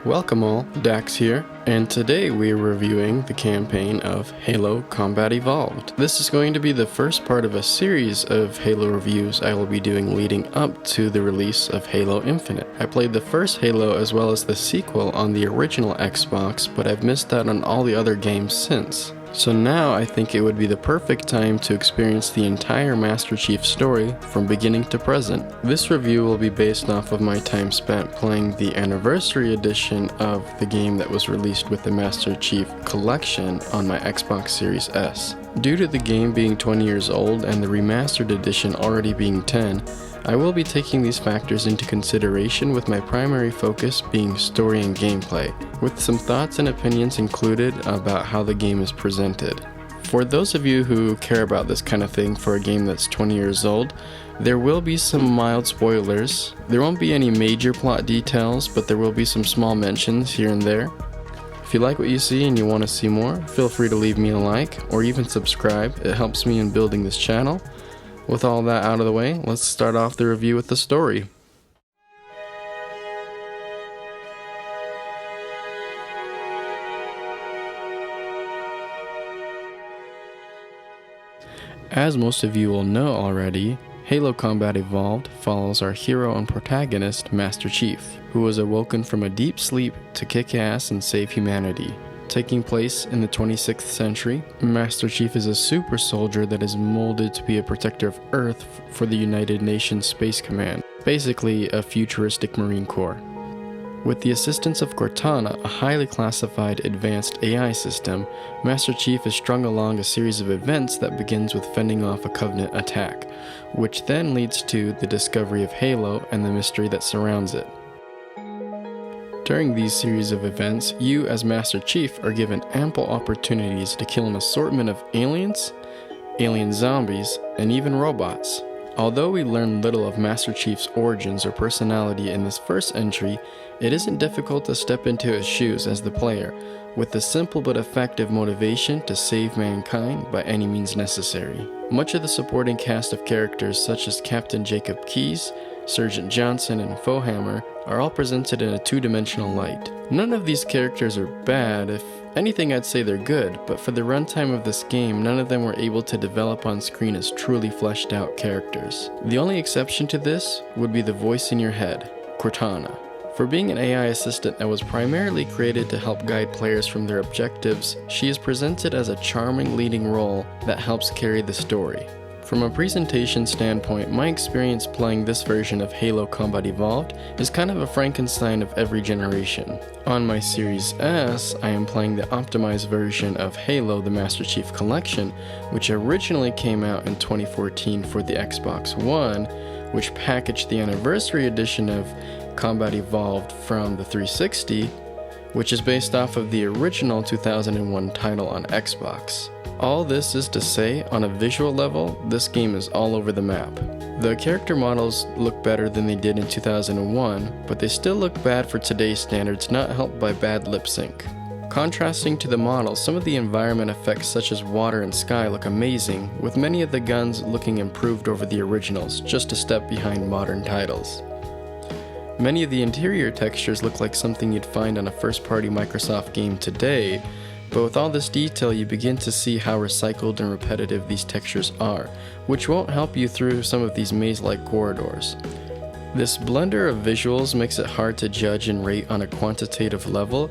Welcome all, Dax here, and today we are reviewing the campaign of Halo Combat Evolved. This is going to be the first part of a series of Halo reviews I will be doing leading up to the release of Halo Infinite. I played the first Halo as well as the sequel on the original Xbox, but I've missed out on all the other games since. So now I think it would be the perfect time to experience the entire Master Chief story from beginning to present. This review will be based off of my time spent playing the anniversary edition of the game that was released with the Master Chief Collection on my Xbox Series S. Due to the game being 20 years old and the remastered edition already being 10, I will be taking these factors into consideration with my primary focus being story and gameplay, with some thoughts and opinions included about how the game is presented. For those of you who care about this kind of thing for a game that's 20 years old, there will be some mild spoilers. There won't be any major plot details, but there will be some small mentions here and there. If you like what you see and you want to see more, feel free to leave me a like or even subscribe. It helps me in building this channel. With all that out of the way, let's start off the review with the story. As most of you will know already, Halo Combat Evolved follows our hero and protagonist, Master Chief, who was awoken from a deep sleep to kick ass and save humanity. Taking place in the 26th century, Master Chief is a super soldier that is molded to be a protector of Earth for the United Nations Space Command, basically a futuristic Marine Corps. With the assistance of Cortana, a highly classified advanced AI system, Master Chief is strung along a series of events that begins with fending off a Covenant attack, which then leads to the discovery of Halo and the mystery that surrounds it. During these series of events, you as Master Chief are given ample opportunities to kill an assortment of aliens, alien zombies, and even robots. Although we learn little of Master Chief's origins or personality in this first entry, it isn't difficult to step into his shoes as the player, with the simple but effective motivation to save mankind by any means necessary. Much of the supporting cast of characters such as Captain Jacob Keyes, Sergeant Johnson, and Foehammer are all presented in a two-dimensional light. None of these characters are bad. If anything, I'd say they're good, but for the runtime of this game, none of them were able to develop on screen as truly fleshed out characters. The only exception to this would be the voice in your head, Cortana. For being an AI assistant that was primarily created to help guide players from their objectives, she is presented as a charming leading role that helps carry the story. From a presentation standpoint, my experience playing this version of Halo Combat Evolved is kind of a Frankenstein of every generation. On my Series S, I am playing the optimized version of Halo the Master Chief Collection, which originally came out in 2014 for the Xbox One, which packaged the anniversary edition of Combat Evolved from the 360, which is based off of the original 2001 title on Xbox. All this is to say, on a visual level, this game is all over the map. The character models look better than they did in 2001, but they still look bad for today's standards, not helped by bad lip sync. Contrasting to the models, some of the environment effects such as water and sky look amazing, with many of the guns looking improved over the originals, just a step behind modern titles. Many of the interior textures look like something you'd find on a first-party Microsoft game today, but with all this detail you begin to see how recycled and repetitive these textures are, which won't help you through some of these maze-like corridors. This blender of visuals makes it hard to judge and rate on a quantitative level,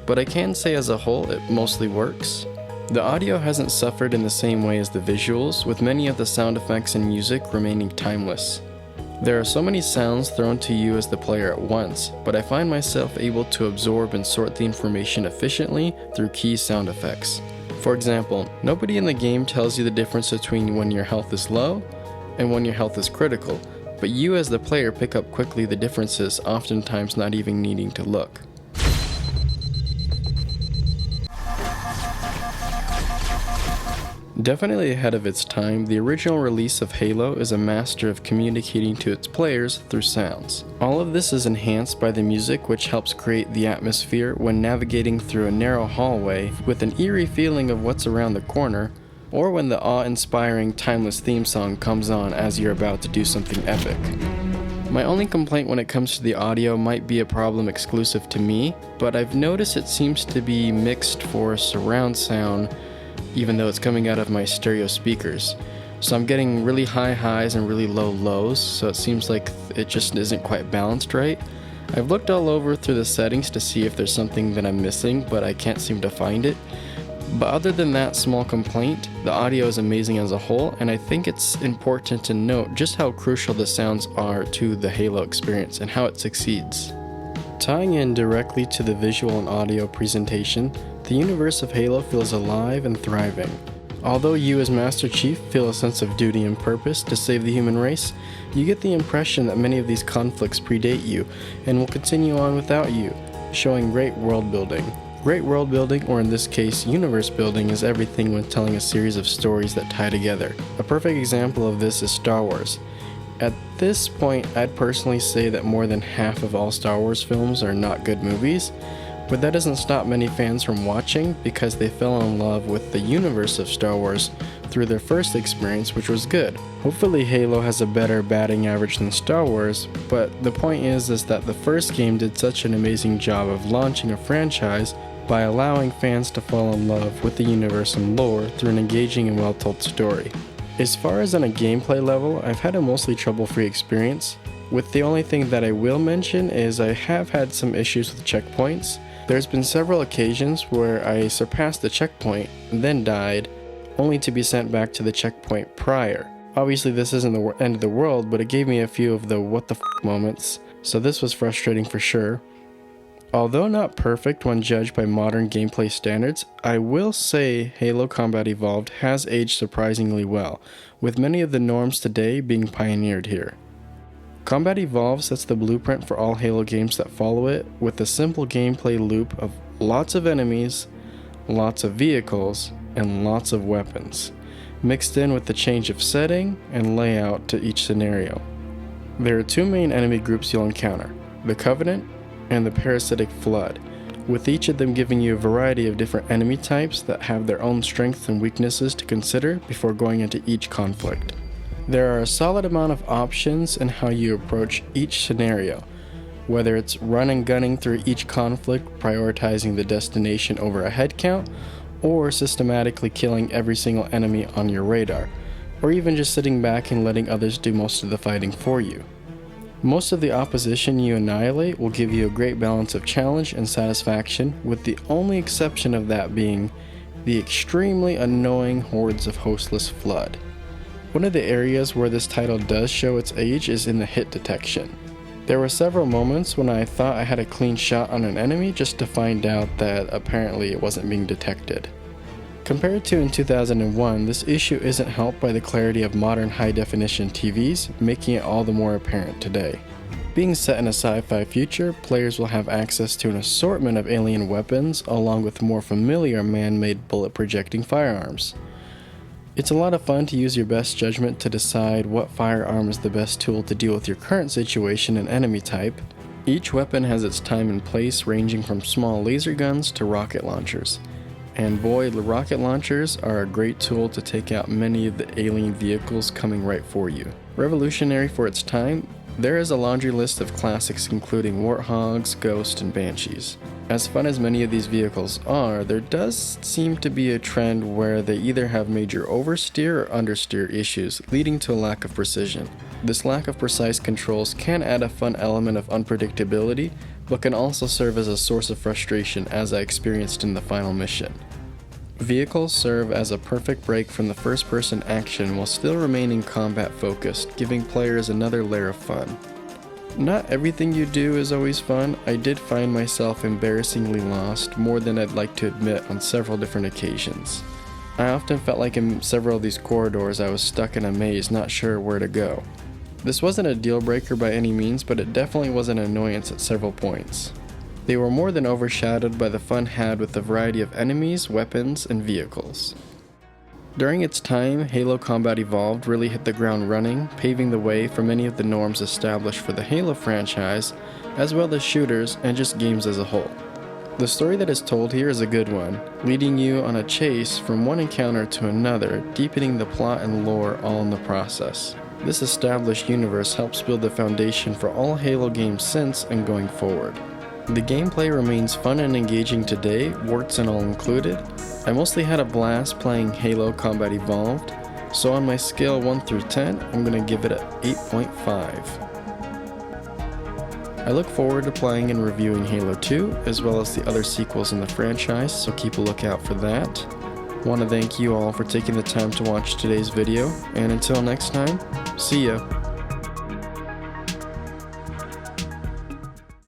but I can say as a whole it mostly works. The audio hasn't suffered in the same way as the visuals, with many of the sound effects and music remaining timeless. There are so many sounds thrown to you as the player at once, but I find myself able to absorb and sort the information efficiently through key sound effects. For example, nobody in the game tells you the difference between when your health is low and when your health is critical, but you as the player pick up quickly the differences, oftentimes not even needing to look. Definitely ahead of its time, the original release of Halo is a master of communicating to its players through sounds. All of this is enhanced by the music, which helps create the atmosphere when navigating through a narrow hallway with an eerie feeling of what's around the corner, or when the awe-inspiring timeless theme song comes on as you're about to do something epic. My only complaint when it comes to the audio might be a problem exclusive to me, but I've noticed it seems to be mixed for surround sound, even though it's coming out of my stereo speakers. So I'm getting really high highs and really low lows, so it seems like it just isn't quite balanced right. I've looked all over through the settings to see if there's something that I'm missing, but I can't seem to find it. But other than that small complaint, the audio is amazing as a whole, and I think it's important to note just how crucial the sounds are to the Halo experience and how it succeeds. Tying in directly to the visual and audio presentation, the universe of Halo feels alive and thriving. Although you as Master Chief feel a sense of duty and purpose to save the human race, you get the impression that many of these conflicts predate you and will continue on without you, showing great world building. Great world building, or in this case, universe building, is everything when telling a series of stories that tie together. A perfect example of this is Star Wars. At this point, I'd personally say that more than half of all Star Wars films are not good movies, but that doesn't stop many fans from watching because they fell in love with the universe of Star Wars through their first experience, which was good. Hopefully Halo has a better batting average than Star Wars, but the point is that the first game did such an amazing job of launching a franchise by allowing fans to fall in love with the universe and lore through an engaging and well-told story. As far as on a gameplay level, I've had a mostly trouble-free experience, with the only thing that I will mention is I have had some issues with checkpoints. There's been several occasions where I surpassed the checkpoint, then died, only to be sent back to the checkpoint prior. Obviously this isn't the end of the world, but it gave me a few of the what the f moments, so this was frustrating for sure. Although not perfect when judged by modern gameplay standards, I will say Halo Combat Evolved has aged surprisingly well, with many of the norms today being pioneered here. Combat Evolved sets the blueprint for all Halo games that follow it, with a simple gameplay loop of lots of enemies, lots of vehicles, and lots of weapons, mixed in with the change of setting and layout to each scenario. There are two main enemy groups you'll encounter, the Covenant and the Parasitic Flood, with each of them giving you a variety of different enemy types that have their own strengths and weaknesses to consider before going into each conflict. There are a solid amount of options in how you approach each scenario, whether it's run and gunning through each conflict, prioritizing the destination over a head count, or systematically killing every single enemy on your radar, or even just sitting back and letting others do most of the fighting for you. Most of the opposition you annihilate will give you a great balance of challenge and satisfaction, with the only exception of that being the extremely annoying hordes of hostless Flood. One of the areas where this title does show its age is in the hit detection. There were several moments when I thought I had a clean shot on an enemy just to find out that apparently it wasn't being detected. Compared to in 2001, this issue isn't helped by the clarity of modern high-definition TVs, making it all the more apparent today. Being set in a sci-fi future, players will have access to an assortment of alien weapons, along with more familiar man-made bullet-projecting firearms. It's a lot of fun to use your best judgment to decide what firearm is the best tool to deal with your current situation and enemy type. Each weapon has its time and place, ranging from small laser guns to rocket launchers. And boy, the rocket launchers are a great tool to take out many of the alien vehicles coming right for you. Revolutionary for its time, there is a laundry list of classics including Warthogs, Ghost, and Banshees. As fun as many of these vehicles are, there does seem to be a trend where they either have major oversteer or understeer issues, leading to a lack of precision. This lack of precise controls can add a fun element of unpredictability, but can also serve as a source of frustration, as I experienced in the final mission. Vehicles serve as a perfect break from the first-person action while still remaining combat-focused, giving players another layer of fun. Not everything you do is always fun. I did find myself embarrassingly lost, more than I'd like to admit, on several different occasions. I often felt like in several of these corridors I was stuck in a maze, not sure where to go. This wasn't a deal breaker by any means, but it definitely was an annoyance at several points. They were more than overshadowed by the fun had with the variety of enemies, weapons, and vehicles. During its time, Halo Combat Evolved really hit the ground running, paving the way for many of the norms established for the Halo franchise, as well as shooters and just games as a whole. The story that is told here is a good one, leading you on a chase from one encounter to another, deepening the plot and lore all in the process. This established universe helps build the foundation for all Halo games since and going forward. The gameplay remains fun and engaging today, warts and all included. I mostly had a blast playing Halo Combat Evolved, so on my scale 1 through 10, I'm going to give it an 8.5. I look forward to playing and reviewing Halo 2, as well as the other sequels in the franchise, so keep a lookout for that. Want to thank you all for taking the time to watch today's video, and until next time, see ya!